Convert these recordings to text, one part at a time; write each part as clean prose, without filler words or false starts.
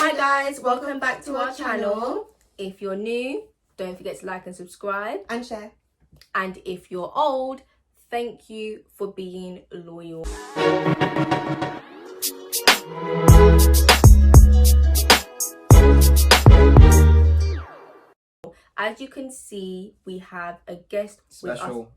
Hi guys, welcome back to our channel. If you're new, don't forget to like and subscribe. And share. And if you're old, thank you for being loyal. As you can see, we have a guest Special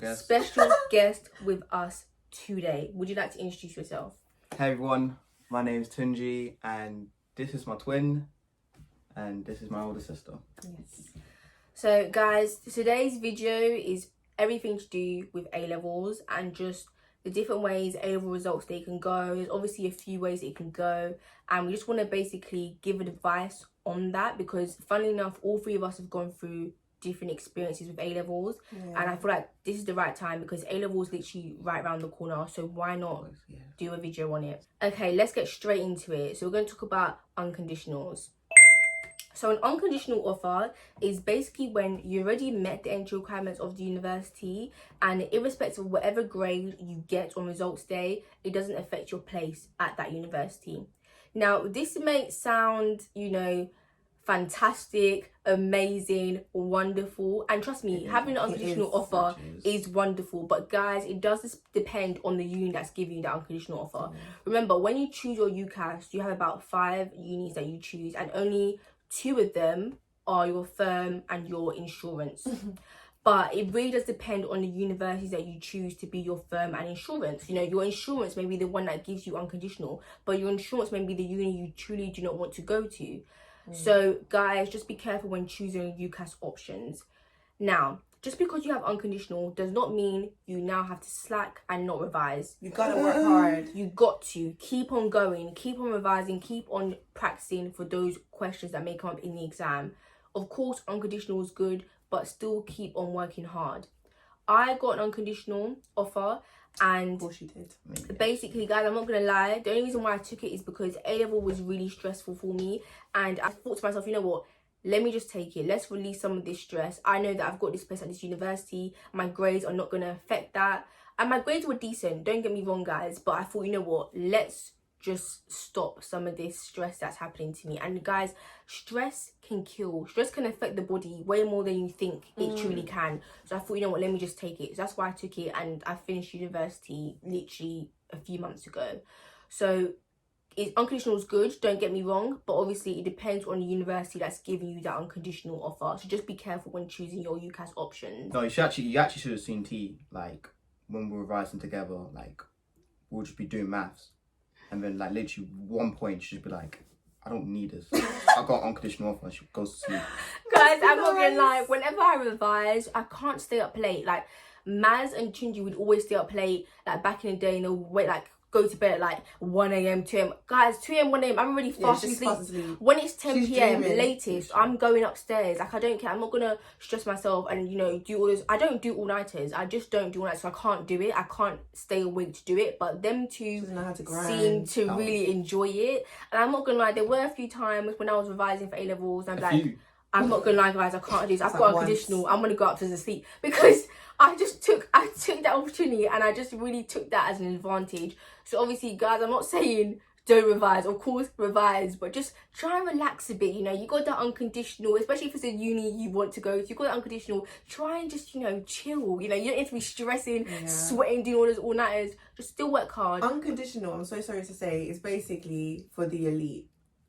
guest. Special guest with us today. Would you like to introduce yourself? Hey everyone, my name's Tunji and this is my twin and this is my older sister. Yes. So guys, today's video is everything to do with A-levels and just the different ways A-level results they can go. There's obviously a few ways it can go, and we just want to basically give advice on that because funnily enough, all three of us have gone through different experiences with A-levels, and I feel like this is the right time because A-levels literally right around the corner, so why not do a video on it? Okay, let's get straight into it. So we're going to talk about unconditionals. So an unconditional offer is basically when you already met the entry requirements of the university, and irrespective of whatever grade you get on results day, it doesn't affect your place at that university. Now, this may sound, fantastic, amazing, wonderful, and trust me, having an unconditional offer is wonderful, but guys, it does depend on the uni that's giving you that unconditional offer. Remember, when you choose your Ucas, you have about 5 unis that you choose, and only 2 of them are your firm and your insurance. But it really does depend on the universities that you choose to be your firm and insurance. Your insurance may be the one that gives you unconditional, but your insurance may be the uni you truly do not want to go to. So guys, just be careful when choosing Ucas options. Now, just because you have unconditional does not mean you now have to slack and not revise. You gotta work hard. You got to keep on going, keep on revising, keep on practicing for those questions that may come up in the exam. Of course, unconditional is good, but still keep on working hard. I got an unconditional offer, and Of course you did. Basically, guys, I'm not gonna lie, the only reason why I took it is because A-level was really stressful for me, and I thought to myself, you know what, let me just take it. Let's release some of this stress. I know that I've got this place at this university. My grades are not going to affect that. And my grades were decent. Don't get me wrong, guys. But I thought, you know what? Let's just stop some of this stress that's happening to me. And guys, stress can kill. Stress can affect the body way more than you think it truly can. So I thought, you know what? Let me just take it. So that's why I took it. And I finished university literally a few months ago. So unconditional is good, don't get me wrong, but obviously it depends on the university that's giving you that unconditional offer. So just be careful when choosing your Ucas options. No, you actually should have seen T, like when we were revising together, like we'll just be doing maths, and then like literally one point she'd be like, I don't need this. I got unconditional offer, and she goes to sleep. Guys, I'm not gonna lie, whenever I revise, I can't stay up late. Like Maz and Tunji would always stay up late, like back in the day, and they'll wait like go to bed at like 1 a.m, 2 a.m. Guys, 2 a.m, 1 a.m, I'm already fast asleep. When it's 10 p.m, latest, I'm going upstairs. Like, I don't care. I'm not gonna stress myself and, do all this. I don't do all-nighters. I just don't do all-nighters, so I can't do it. I can't stay awake to do it. But them two seem to really enjoy it. And I'm not gonna lie, there were a few times when I was revising for A-levels, and I'm like, I'm not gonna lie, guys, I can't do this. I've got unconditional. I'm gonna go up to the sleep because I took that opportunity, and I just really took that as an advantage. So obviously, guys, I'm not saying don't revise. Of course, revise, but just try and relax a bit. You got that unconditional, especially if it's a uni you want to go to. You got that unconditional. Try and just chill. You don't have to be stressing, sweating, doing all those all-nighters. Just still work hard. Unconditional, I'm so sorry to say, is basically for the elite.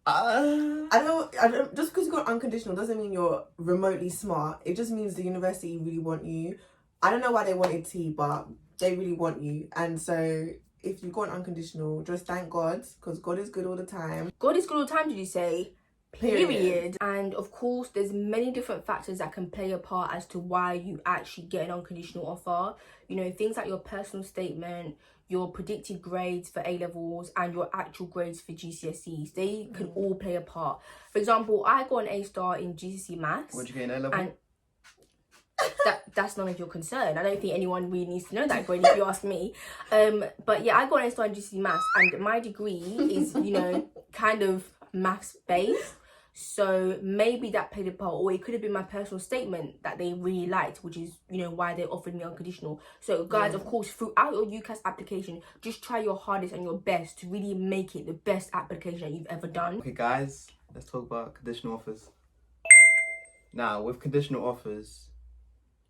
I don't. Just because you got unconditional doesn't mean you're remotely smart. It just means the university really want you. I don't know why they wanted T, but they really want you. And so if you've got unconditional, just thank God, because God is good all the time. God is good all the time, did you say? Period. And of course, there's many different factors that can play a part as to why you actually get an unconditional offer. Things like your personal statement, your predicted grades for A-levels, and your actual grades for GCSEs. They can all play a part. For example, I got an A-star in GCSE maths. What'd you get in A-level? And that's none of your concern. I don't think anyone really needs to know that grade if you ask me. But yeah, I got an A-star in GCSE maths, and my degree is, kind of maths based. So maybe that played a part, or it could have been my personal statement that they really liked, which is, you know, why they offered me unconditional. So guys, of course, throughout your Ucas application, just try your hardest and your best to really make it the best application that you've ever done. Okay, guys, let's talk about conditional offers. Now, with conditional offers,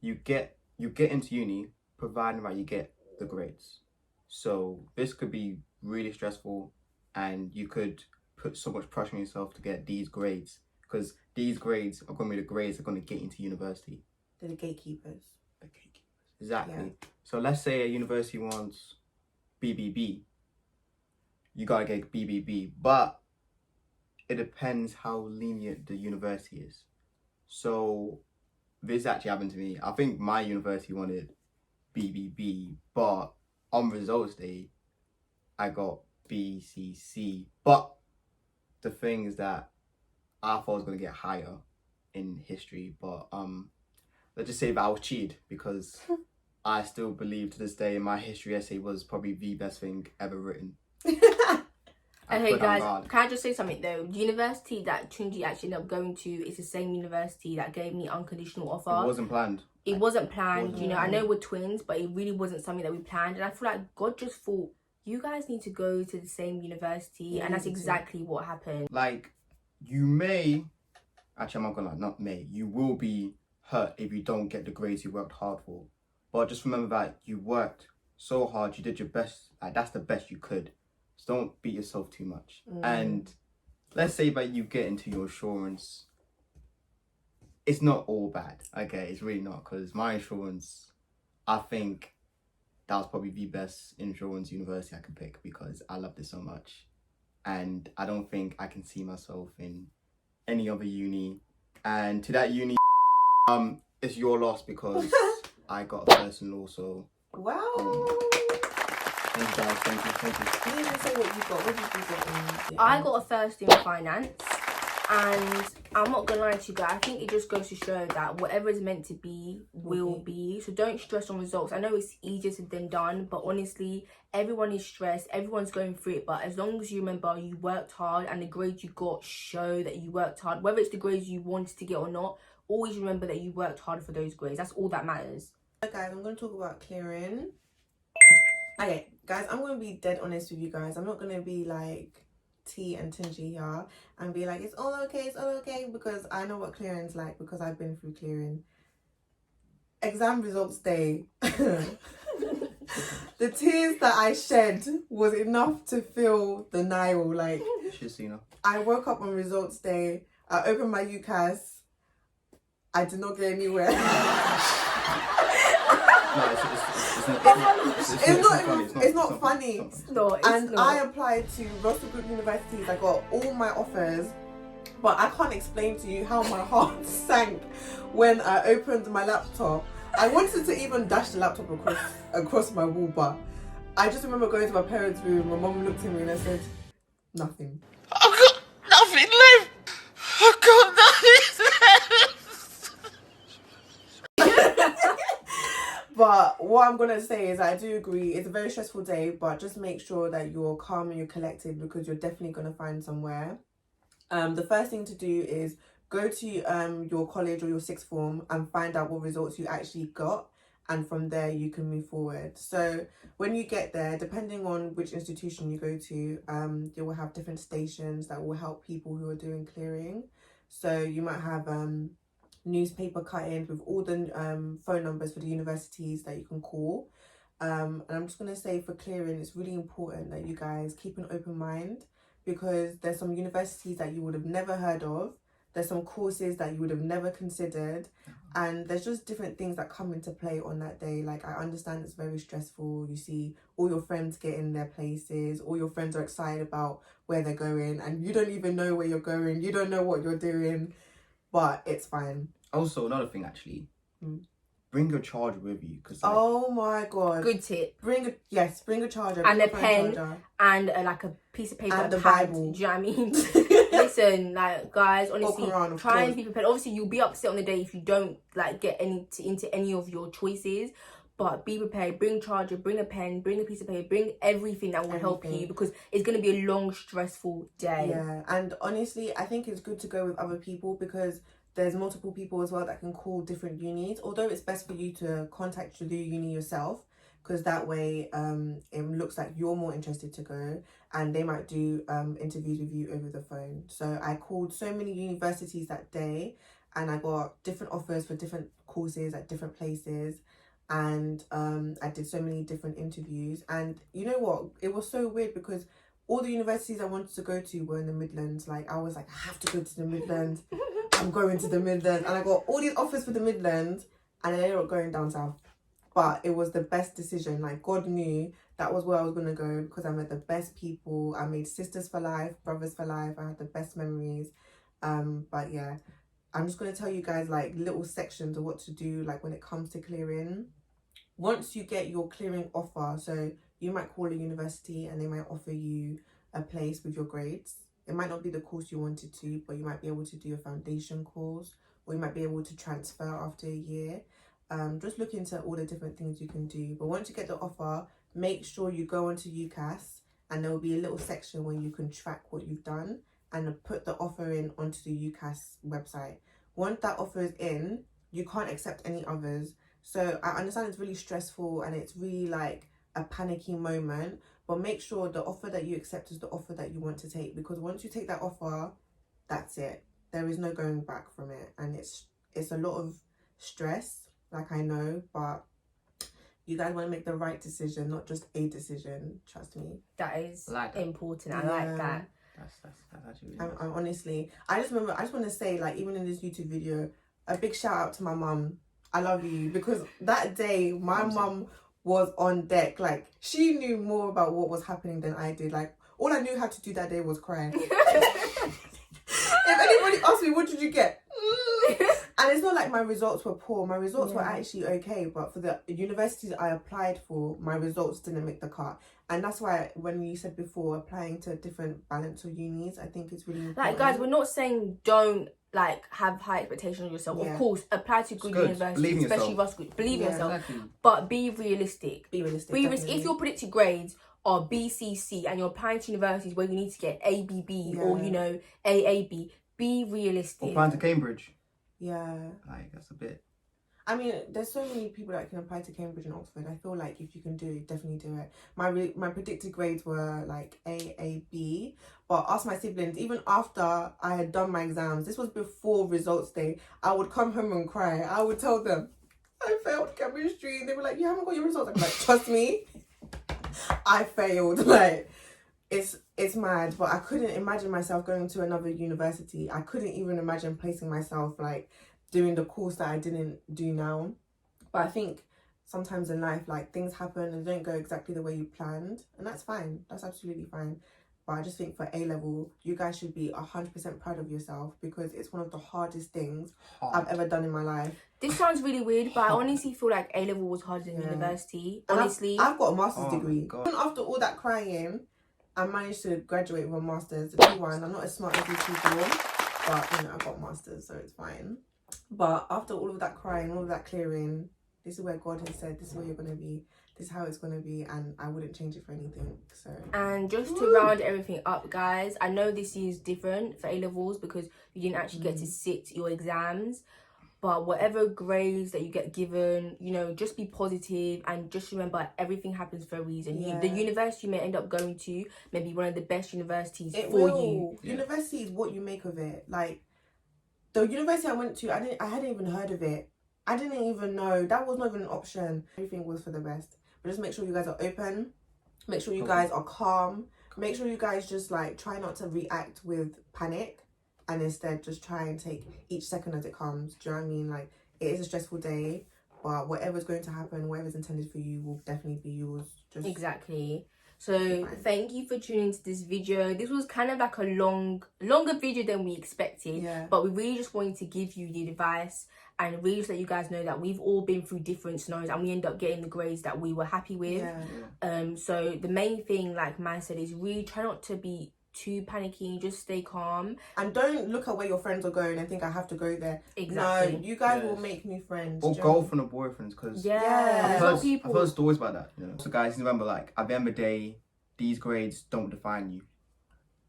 you get into uni providing that you get the grades. So this could be really stressful, and you could put so much pressure on yourself to get these grades, because these grades are going to be the grades that are going to get into university. They're the gatekeepers. The gatekeepers. Exactly. Yeah. So let's say a university wants BBB. You got to get BBB, but it depends how lenient the university is. So this actually happened to me. I think my university wanted BBB, but on results day, I got BCC. But the thing is that I thought I was going to get higher in history, but let's just say that I was cheated, because I still believe to this day my history essay was probably the best thing ever written. And hey guys, can I just say something though? The university that Tunji actually ended up going to is the same university that gave me unconditional offer. It wasn't planned. It wasn't planned, you know. I know we're twins, but it really wasn't something that we planned. And I feel like God just thought, you guys need to go to the same university, and that's exactly what happened. Like, you may, actually I'm not gonna, not may, you will be hurt if you don't get the grades you worked hard for. But just remember that you worked so hard, you did your best, like that's the best you could. So don't beat yourself too much. And let's say that you get into your insurance, it's not all bad. Okay, it's really not, because my insurance, I think that was probably the best insurance university I could pick, because I loved it so much. And I don't think I can see myself in any other uni. And to that uni, it's your loss, because I got a first in law, so. Wow. Thank you guys, thank you. You didn't even say what you got. What did you get in? I got a first in finance, and I'm not gonna lie to you guys, I think it just goes to show that whatever is meant to be will be. So don't stress on results. I know it's easier said than done, but honestly, everyone is stressed, everyone's going through it. But as long as you remember you worked hard and the grades you got show that you worked hard, whether it's the grades you wanted to get or not, always remember that you worked hard for those grades. That's all that matters. Guys, I'm going to talk about clearing. Okay, guys, I'm going to be dead honest with you guys. I'm not going to be like T and Tingy here and be like, it's all okay, because I know what clearing's like, because I've been through clearing. Exam results day. The tears that I shed was enough to fill the Nile. Like, I woke up on results day, I opened my Ucas, I did not get anywhere. It's not funny. And I applied to Russell Group universities. I got all my offers, but I can't explain to you how my heart sank when I opened my laptop. I wanted to even dash the laptop across my wall, but I just remember going to my parents' room. My mum looked at me and I said, nothing. I've got nothing left. I've got nothing left. But what I'm gonna say is I do agree, it's a very stressful day, but just make sure that you're calm and you're collected, because you're definitely gonna find somewhere. The first thing to do is go to your college or your sixth form and find out what results you actually got, and from there you can move forward. So when you get there, depending on which institution you go to, they will have different stations that will help people who are doing clearing. So you might have newspaper cut-ins with all the phone numbers for the universities that you can call. And I'm just going to say, for clearing, it's really important that you guys keep an open mind, because there's some universities that you would have never heard of, there's some courses that you would have never considered, and there's just different things that come into play on that day. Like, I understand it's very stressful. You see all your friends get in their places, all your friends are excited about where they're going, and you don't even know where you're going, you don't know what you're doing, but it's fine. Also, another thing, actually, bring your charger with you, because oh my god, good tip. Bring a charger and a pen and like a piece of paper and the pad. Bible. Do you know what I mean? Listen, like, guys, honestly, Quran, try and be prepared. Obviously, you'll be upset on the day if you don't like get into any of your choices, But be prepared, bring charger, bring a pen, bring a piece of paper, bring everything that will help you, because it's going to be a long, stressful day. Yeah, and honestly, I think it's good to go with other people because there's multiple people as well that can call different unis. Although it's best for you to contact the uni yourself, because that way it looks like you're more interested to go, and they might do interviews with you over the phone. So I called so many universities that day, and I got different offers for different courses at different places. And I did so many different interviews, and you know what, it was so weird because all the universities I wanted to go to were in the Midlands. Like, I was like, I have to go to the Midlands. I'm going to the Midlands. And I got all these offers for the Midlands, and I ended up going down south. But it was the best decision. Like, God knew that was where I was going to go because I met the best people. I made sisters for life, brothers for life. I had the best memories. But yeah, I'm just going to tell you guys, like, little sections of what to do, like, when it comes to clearing. Once you get your clearing offer, so you might call a university and they might offer you a place with your grades. It might not be the course you wanted to, but you might be able to do a foundation course, or you might be able to transfer after a year. Just look into all the different things you can do. But once you get the offer, make sure you go onto Ucas, and there will be a little section where you can track what you've done and put the offer in onto the Ucas website. Once that offer is in, you can't accept any others. So I understand it's really stressful and it's really like a panicky moment, but make sure the offer that you accept is the offer that you want to take, because once you take that offer, that's it. There is no going back from it, and it's a lot of stress, like I know, but you guys want to make the right decision, not just a decision. Trust me. That is important. I Yeah. like that. That's actually really nice. I'm honestly, I just want to say, like, even in this YouTube video, a big shout out to my mum. I love you, because that day my mum was on deck. Like, she knew more about what was happening than I did. Like, all I knew how to do that day was cry. If anybody asked me, what did you get? And it's not like my results were poor. My results were actually okay, but for the universities I applied for, my results didn't make the cut. And that's why when you said before, applying to different balance of unis, I think it's really important. Like, guys, we're not saying don't like have high expectations of yourself. Of course, apply to good universities, especially believe in yourself. Exactly. But be realistic. Be realistic. If your predicted grades are BCC and you're applying to universities where you need to get ABB or, you know, AAB, be realistic. Or applying to Cambridge. Yeah. Like, that's a bit. I mean, there's so many people that can apply to Cambridge and Oxford. I feel like if you can do it, definitely do it. My predicted grades were like AAB, but ask my siblings, even after I had done my exams, this was before results day, I would come home and cry. I would tell them, I failed chemistry. They were like, you haven't got your results. I'm like, trust me, I failed. Like, it's mad, but I couldn't imagine myself going to another university. I couldn't even imagine placing myself, like, doing the course that I didn't do now. But I think sometimes in life, like, things happen and don't go exactly the way you planned, and that's fine. That's absolutely fine. But I just think for A-level, you guys should be 100% proud of yourself, because it's one of the hardest things I've ever done in my life. This sounds really weird, but I honestly feel like A-level was harder than university. Honestly. I've got a master's degree. Even after all that crying, I managed to graduate with a master's. The P1. I'm not as smart as these people, but, you know, I got a master's, so it's fine. But after all of that crying, all of that clearing, this is where God has said, this is where you're going to be. This is how it's going to be, and I wouldn't change it for anything. So. And just to round everything up, guys, I know this is different for A-levels because you didn't actually get to sit your exams. But whatever grades that you get given, you know, just be positive and just remember everything happens for a reason. The university you may end up going to may be one of the best universities for you. University is what you make of it. Like, the university I went to, I hadn't even heard of it. I didn't even know. That was not even an option. Everything was for the best. But just make sure you guys are open. Make sure you guys are calm. Make sure you guys just, like, try not to react with panic, and instead just try and take each second as it comes. Do you know what I mean? Like, it is a stressful day, but whatever's going to happen, whatever's intended for you will definitely be yours. Exactly. So thank you for tuning into this video. This was kind of like a longer video than we expected, but we really just wanted to give you the advice and really just let you guys know that we've all been through different scenarios and we end up getting the grades that we were happy with. So the main thing, like Man said, is really try not to be too panicky. Just stay calm. And don't look at where your friends are going and think I have to go there. Exactly. No, you guys Yes. will make new friends. Or do you know what I mean? girlfriend or boyfriends, because Yeah. I've heard stories about that. You know? So guys, remember, like, at the end of the day, these grades don't define you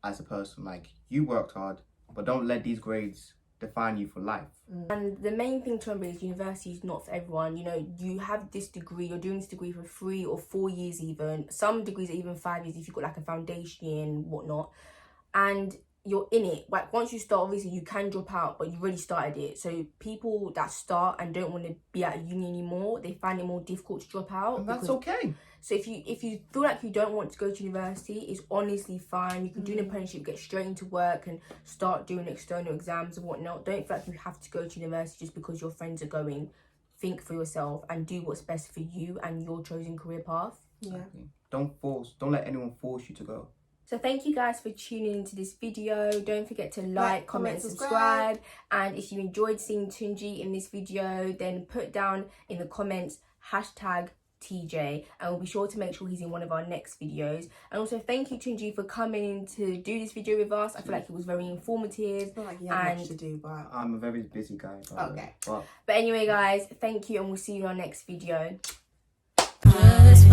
as a person. Like, you worked hard, but don't let these grades define you for life. And the main thing to remember is university is not for everyone. You know, you have this degree, you're doing this degree for 3 or 4 years even. Some degrees are even 5 years if you've got like a foundation, whatnot. And you're in it. Like, once you start, obviously you can drop out, but you already started it. So people that start and don't want to be at uni anymore, they find it more difficult to drop out. And that's okay. So if you feel like you don't want to go to university, it's honestly fine. You can do an apprenticeship, get straight into work and start doing external exams and whatnot. Don't feel like you have to go to university just because your friends are going. Think for yourself and do what's best for you and your chosen career path. Yeah. Don't let anyone force you to go. So thank you guys for tuning into this video. Don't forget to like, comment, subscribe. And if you enjoyed seeing Tunji in this video, then put down in the comments #TJ, and we'll be sure to make sure he's in one of our next videos. And also thank you, Tunji, for coming in to do this video with us. I feel like it was very informative. It's not like you have much to do, but I'm a very busy guy. Okay. But But anyway guys, thank you and we'll see you in our next video. Just